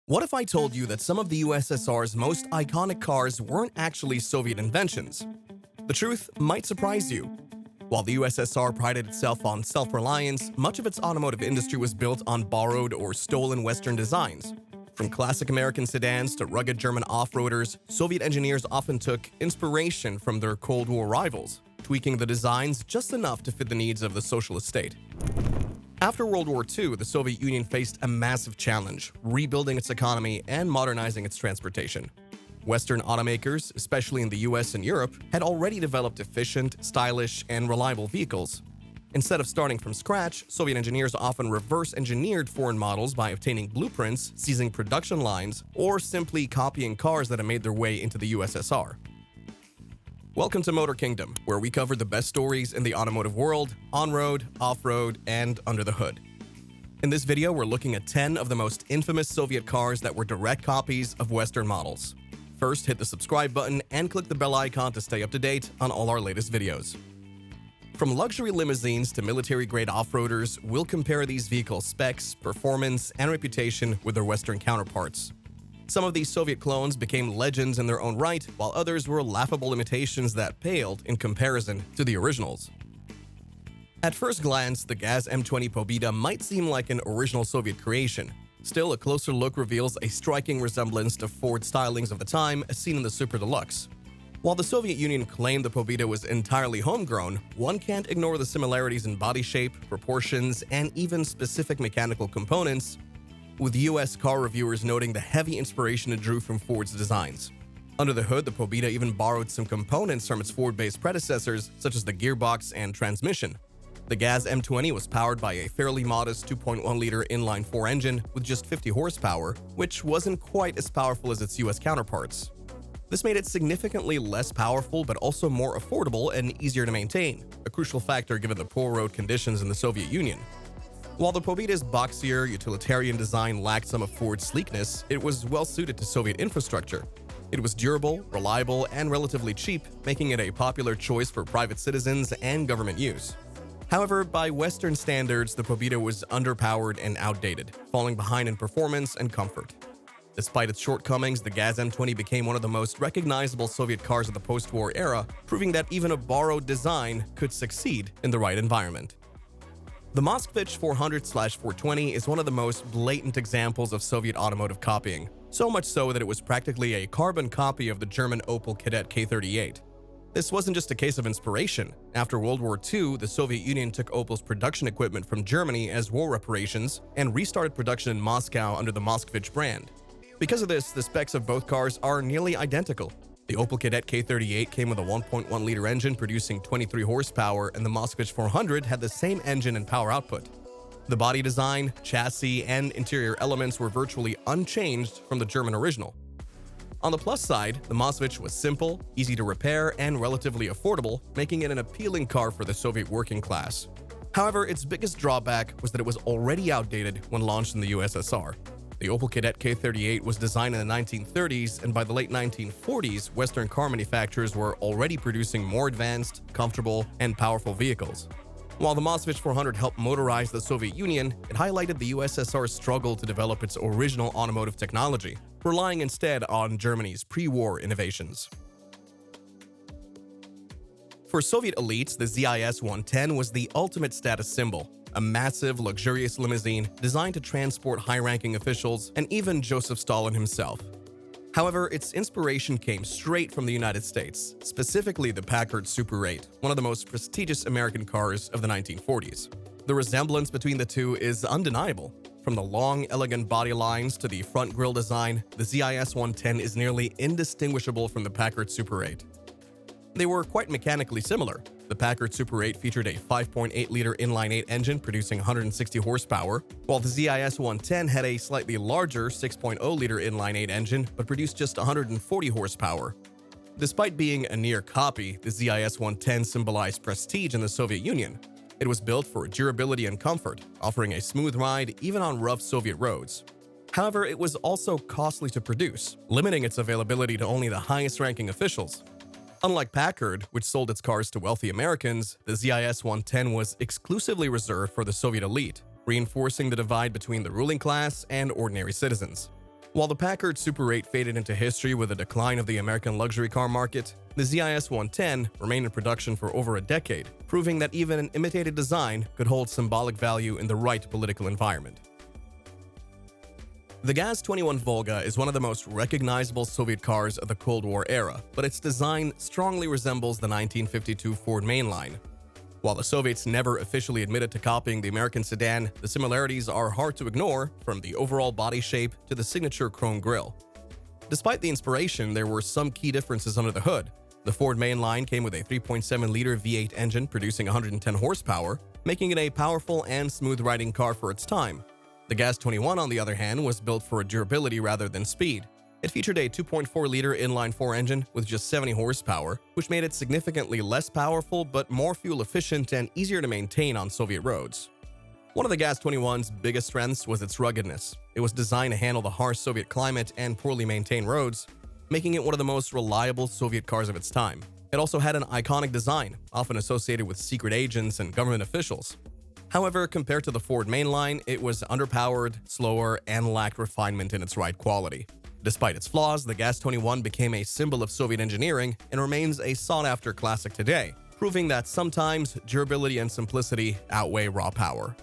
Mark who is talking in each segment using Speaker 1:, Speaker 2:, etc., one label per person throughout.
Speaker 1: What if I told you that some of the USSR's most iconic cars weren't actually Soviet inventions? The truth might surprise you. While the USSR prided itself on self-reliance, much of its automotive industry was built on borrowed or stolen Western designs. From classic American sedans to rugged German off-roaders, Soviet engineers often took inspiration from their Cold War rivals, tweaking the designs just enough to fit the needs of the socialist state. After World War II, the Soviet Union faced a massive challenge, rebuilding its economy and modernizing its transportation. Western automakers, especially in the US and Europe, had already developed efficient, stylish, and reliable vehicles. Instead of starting from scratch, Soviet engineers often reverse-engineered foreign models by obtaining blueprints, seizing production lines, or simply copying cars that had made their way into the USSR. Welcome to Motor Kingdom, where we cover the best stories in the automotive world, on-road, off-road, and under the hood. In this video, we're looking at 10 of the most infamous Soviet cars that were direct copies of Western models. First, hit the subscribe button and click the bell icon to stay up to date on all our latest videos. From luxury limousines to military-grade off-roaders, we'll compare these vehicles' specs, performance, and reputation with their Western counterparts. Some of these Soviet clones became legends in their own right, while others were laughable imitations that paled in comparison to the originals. At first glance, the Gaz M20 Pobeda might seem like an original Soviet creation. Still, a closer look reveals a striking resemblance to Ford stylings of the time as seen in the Super Deluxe. While the Soviet Union claimed the Pobeda was entirely homegrown, one can't ignore the similarities in body shape, proportions, and even specific mechanical components, with US car reviewers noting the heavy inspiration it drew from Ford's designs. Under the hood, the Pobeda even borrowed some components from its Ford-based predecessors, such as the gearbox and transmission. The Gaz M20 was powered by a fairly modest 2.1-liter inline-4 engine with just 50 horsepower, which wasn't quite as powerful as its US counterparts. This made it significantly less powerful but also more affordable and easier to maintain, a crucial factor given the poor road conditions in the Soviet Union. While the Pobeda's boxier, utilitarian design lacked some of Ford's sleekness, it was well-suited to Soviet infrastructure. It was durable, reliable, and relatively cheap, making it a popular choice for private citizens and government use. However, by Western standards, the Pobeda was underpowered and outdated, falling behind in performance and comfort. Despite its shortcomings, the Gaz M20 became one of the most recognizable Soviet cars of the post-war era, proving that even a borrowed design could succeed in the right environment. The Moskvitch 400/420 is one of the most blatant examples of Soviet automotive copying, so much so that it was practically a carbon copy of the German Opel Kadett K38. This wasn't just a case of inspiration. After World War II, the Soviet Union took Opel's production equipment from Germany as war reparations and restarted production in Moscow under the Moskvitch brand. Because of this, the specs of both cars are nearly identical. The Opel Kadett K38 came with a 1.1-liter engine producing 23 horsepower, and the Moskvitch 400 had the same engine and power output. The body design, chassis, and interior elements were virtually unchanged from the German original. On the plus side, the Moskvitch was simple, easy to repair, and relatively affordable, making it an appealing car for the Soviet working class. However, its biggest drawback was that it was already outdated when launched in the USSR. The Opel Kadett K38 was designed in the 1930s, and by the late 1940s, Western car manufacturers were already producing more advanced, comfortable, and powerful vehicles. While the Moskvitch 400 helped motorize the Soviet Union, it highlighted the USSR's struggle to develop its original automotive technology, relying instead on Germany's pre-war innovations. For Soviet elites, the ZIS 110 was the ultimate status symbol, a massive, luxurious limousine designed to transport high-ranking officials and even Joseph Stalin himself. However, its inspiration came straight from the United States, specifically the Packard Super 8, one of the most prestigious American cars of the 1940s. The resemblance between the two is undeniable. From the long, elegant body lines to the front grille design, the ZIS 110 is nearly indistinguishable from the Packard Super 8. They were quite mechanically similar. The Packard Super 8 featured a 5.8-liter inline-8 engine producing 160 horsepower, while the ZIS 110 had a slightly larger 6.0-liter inline-8 engine but produced just 140 horsepower. Despite being a near copy, the ZIS 110 symbolized prestige in the Soviet Union. It was built for durability and comfort, offering a smooth ride even on rough Soviet roads. However, it was also costly to produce, limiting its availability to only the highest-ranking officials. Unlike Packard, which sold its cars to wealthy Americans, the ZIS 110 was exclusively reserved for the Soviet elite, reinforcing the divide between the ruling class and ordinary citizens. While the Packard Super 8 faded into history with the decline of the American luxury car market, the ZIS 110 remained in production for over a decade, proving that even an imitated design could hold symbolic value in the right political environment. The Gaz 21 Volga is one of the most recognizable Soviet cars of the Cold War era, but its design strongly resembles the 1952 Ford mainline. While the Soviets never officially admitted to copying the American sedan, the similarities are hard to ignore, from the overall body shape to the signature chrome grille. Despite the inspiration, there were some key differences under the hood. The Ford mainline came with a 3.7-liter V8 engine producing 110 horsepower, making it a powerful and smooth-riding car for its time. The Gaz 21, on the other hand, was built for durability rather than speed. It featured a 2.4-liter inline-4 engine with just 70 horsepower, which made it significantly less powerful but more fuel-efficient and easier to maintain on Soviet roads. One of the Gaz 21's biggest strengths was its ruggedness. It was designed to handle the harsh Soviet climate and poorly maintained roads, making it one of the most reliable Soviet cars of its time. It also had an iconic design, often associated with secret agents and government officials. However, compared to the Ford mainline, it was underpowered, slower, and lacked refinement in its ride quality. Despite its flaws, the Gaz 21 became a symbol of Soviet engineering and remains a sought-after classic today, proving that sometimes durability and simplicity outweigh raw power.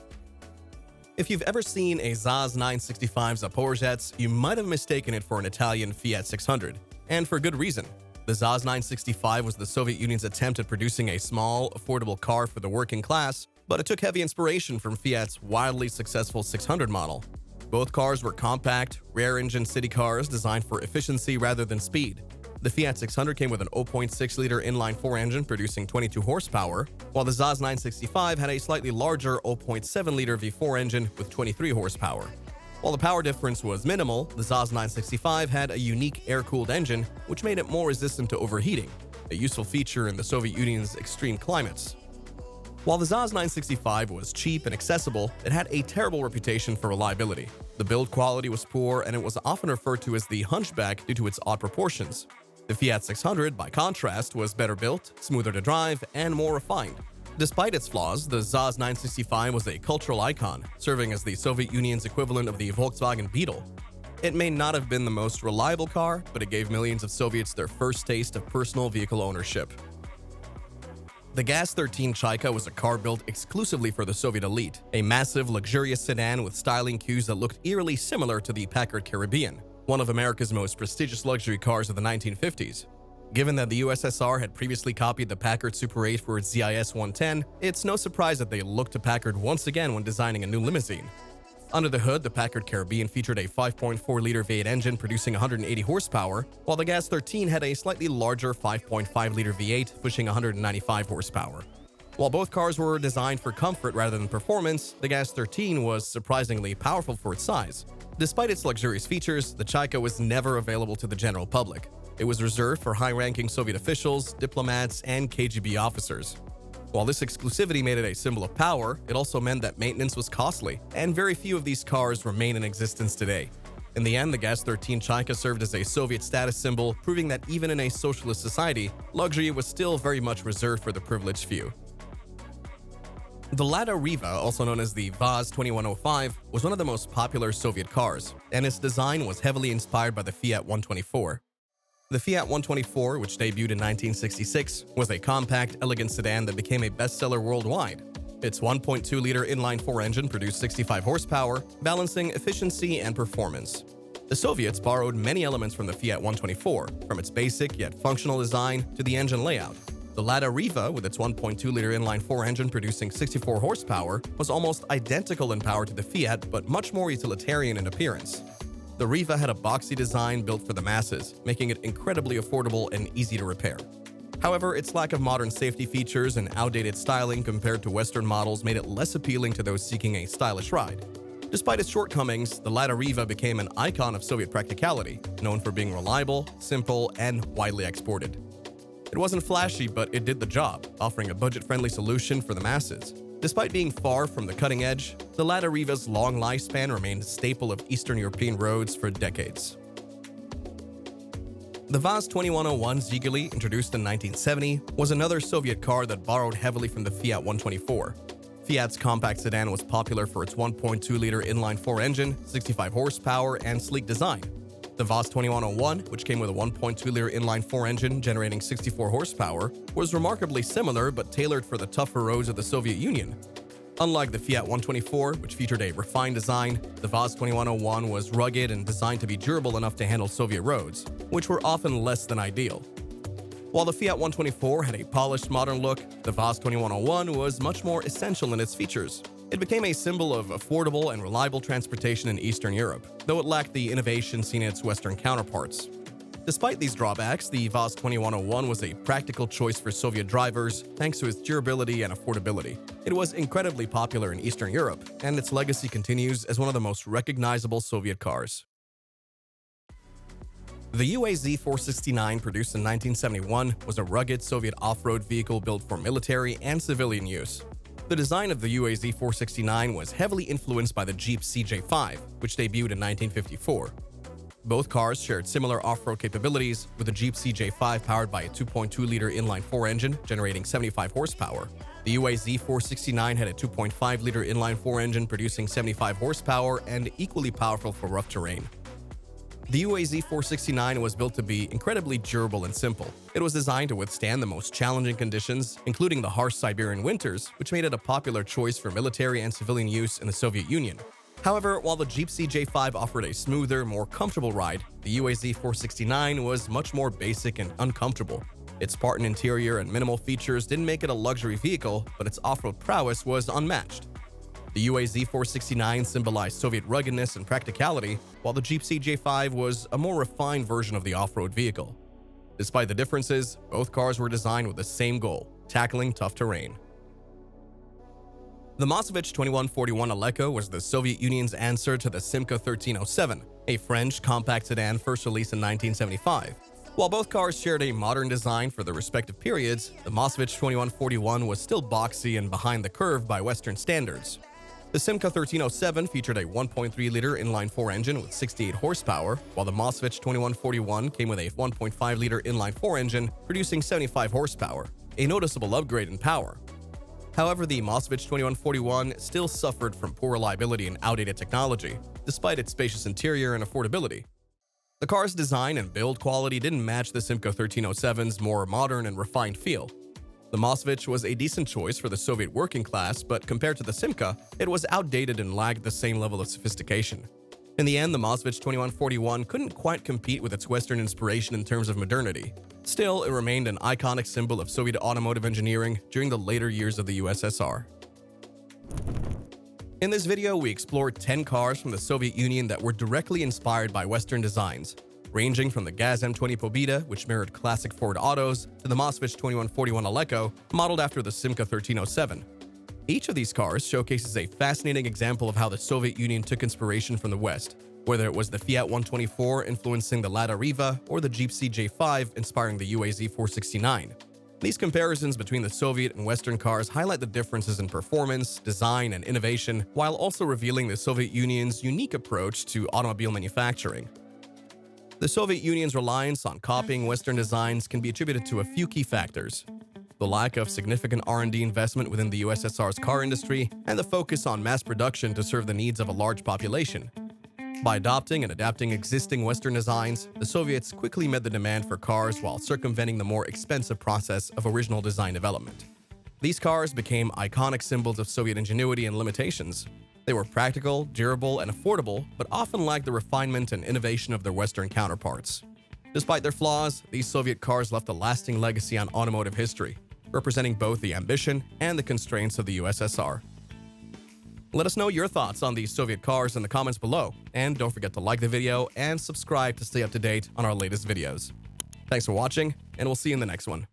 Speaker 1: If you've ever seen a ZAZ 965 Zaporizhets, you might have mistaken it for an Italian Fiat 600, and for good reason. The ZAZ 965 was the Soviet Union's attempt at producing a small, affordable car for the working class, but it took heavy inspiration from Fiat's wildly successful 600 model. Both cars were compact, rear-engine city cars designed for efficiency rather than speed. The Fiat 600 came with an 0.6-liter inline-4 engine producing 22 horsepower, while the ZAZ 965 had a slightly larger 0.7-liter V4 engine with 23 horsepower. While the power difference was minimal, the ZAZ 965 had a unique air-cooled engine, which made it more resistant to overheating, a useful feature in the Soviet Union's extreme climates. While the ZAZ 965 was cheap and accessible, it had a terrible reputation for reliability. The build quality was poor, and it was often referred to as the hunchback due to its odd proportions. The Fiat 600, by contrast, was better built, smoother to drive, and more refined. Despite its flaws, the ZAZ 965 was a cultural icon, serving as the Soviet Union's equivalent of the Volkswagen Beetle. It may not have been the most reliable car, but it gave millions of Soviets their first taste of personal vehicle ownership. The Gaz 13 Chaika was a car built exclusively for the Soviet elite, a massive, luxurious sedan with styling cues that looked eerily similar to the Packard Caribbean, one of America's most prestigious luxury cars of the 1950s. Given that the USSR had previously copied the Packard Super 8 for its ZIS 110, it's no surprise that they looked to Packard once again when designing a new limousine. Under the hood, the Packard Caribbean featured a 5.4-liter V8 engine producing 180 horsepower, while the Gaz 13 had a slightly larger 5.5-liter V8 pushing 195 horsepower. While both cars were designed for comfort rather than performance, the Gaz 13 was surprisingly powerful for its size. Despite its luxurious features, the Chaika was never available to the general public. It was reserved for high-ranking Soviet officials, diplomats, and KGB officers. While this exclusivity made it a symbol of power, it also meant that maintenance was costly, and very few of these cars remain in existence today. In the end, the Gaz 13 Chaika served as a Soviet status symbol, proving that even in a socialist society, luxury was still very much reserved for the privileged few. The Lada Riva, also known as the Vaz 2105, was one of the most popular Soviet cars, and its design was heavily inspired by the Fiat 124. The Fiat 124, which debuted in 1966, was a compact, elegant sedan that became a bestseller worldwide. Its 1.2-liter inline-4 engine produced 65 horsepower, balancing efficiency and performance. The Soviets borrowed many elements from the Fiat 124, from its basic yet functional design to the engine layout. The Lada Riva, with its 1.2-liter inline-4 engine producing 64 horsepower, was almost identical in power to the Fiat, but much more utilitarian in appearance. The Riva had a boxy design built for the masses, making it incredibly affordable and easy to repair. However, its lack of modern safety features and outdated styling compared to Western models made it less appealing to those seeking a stylish ride. Despite its shortcomings, the Lada Riva became an icon of Soviet practicality, known for being reliable, simple, and widely exported. It wasn't flashy, but it did the job, offering a budget-friendly solution for the masses. Despite being far from the cutting edge, the Lada Riva's long lifespan remained a staple of Eastern European roads for decades. The Vaz 2101 Ziegerli, introduced in 1970, was another Soviet car that borrowed heavily from the Fiat 124. Fiat's compact sedan was popular for its 1.2-liter inline-4 engine, 65 horsepower, and sleek design. The Vaz 2101, which came with a 1.2-liter inline-4 engine generating 64 horsepower, was remarkably similar but tailored for the tougher roads of the Soviet Union. Unlike the Fiat 124, which featured a refined design, the Vaz 2101 was rugged and designed to be durable enough to handle Soviet roads, which were often less than ideal. While the Fiat 124 had a polished modern look, the Vaz 2101 was much more essential in its features. It became a symbol of affordable and reliable transportation in Eastern Europe, though it lacked the innovation seen in its Western counterparts. Despite these drawbacks, the Vaz 2101 was a practical choice for Soviet drivers thanks to its durability and affordability. It was incredibly popular in Eastern Europe, and its legacy continues as one of the most recognizable Soviet cars. The UAZ 469, produced in 1971, was a rugged Soviet off-road vehicle built for military and civilian use. The design of the UAZ 469 was heavily influenced by the Jeep CJ5, which debuted in 1954. Both cars shared similar off-road capabilities, with the Jeep CJ5 powered by a 2.2-liter inline-4 engine generating 75 horsepower. The UAZ 469 had a 2.5-liter inline-4 engine producing 75 horsepower and equally powerful for rough terrain. The UAZ 469 was built to be incredibly durable and simple. It was designed to withstand the most challenging conditions, including the harsh Siberian winters, which made it a popular choice for military and civilian use in the Soviet Union. However, while the Jeep CJ5 offered a smoother, more comfortable ride, the UAZ 469 was much more basic and uncomfortable. Its Spartan interior and minimal features didn't make it a luxury vehicle, but its off-road prowess was unmatched. The UAZ 469 symbolized Soviet ruggedness and practicality, while the Jeep CJ5 was a more refined version of the off-road vehicle. Despite the differences, both cars were designed with the same goal: tackling tough terrain. The Moskvitch 2141 Aleko was the Soviet Union's answer to the Simca 1307, a French compact sedan first released in 1975. While both cars shared a modern design for their respective periods, the Moskvitch 2141 was still boxy and behind the curve by Western standards. The Simca 1307 featured a 1.3-liter inline-4 engine with 68 horsepower, while the Moskvitch 2141 came with a 1.5-liter inline-4 engine producing 75 horsepower, a noticeable upgrade in power. However, the Moskvitch 2141 still suffered from poor reliability and outdated technology, despite its spacious interior and affordability. The car's design and build quality didn't match the Simca 1307's more modern and refined feel. The Moskvitch was a decent choice for the Soviet working class, but compared to the Simca, it was outdated and lacked the same level of sophistication. In the end, the Moskvitch 2141 couldn't quite compete with its Western inspiration in terms of modernity. Still, it remained an iconic symbol of Soviet automotive engineering during the later years of the USSR. In this video, we explored 10 cars from the Soviet Union that were directly inspired by Western designs, ranging from the Gaz M20 Pobeda, which mirrored classic Ford autos, to the Moskvitch 2141 Aleko, modeled after the Simca 1307. Each of these cars showcases a fascinating example of how the Soviet Union took inspiration from the West, whether it was the Fiat 124 influencing the Lada Riva or the Jeep CJ5 inspiring the UAZ 469. These comparisons between the Soviet and Western cars highlight the differences in performance, design, and innovation, while also revealing the Soviet Union's unique approach to automobile manufacturing. The Soviet Union's reliance on copying Western designs can be attributed to a few key factors: the lack of significant R&D investment within the USSR's car industry, and the focus on mass production to serve the needs of a large population. By adopting and adapting existing Western designs, the Soviets quickly met the demand for cars while circumventing the more expensive process of original design development. These cars became iconic symbols of Soviet ingenuity and limitations. They were practical, durable, and affordable, but often lacked the refinement and innovation of their Western counterparts. Despite their flaws, these Soviet cars left a lasting legacy on automotive history, representing both the ambition and the constraints of the USSR. Let us know your thoughts on these Soviet cars in the comments below, and don't forget to like the video and subscribe to stay up to date on our latest videos. Thanks for watching, and we'll see you in the next one.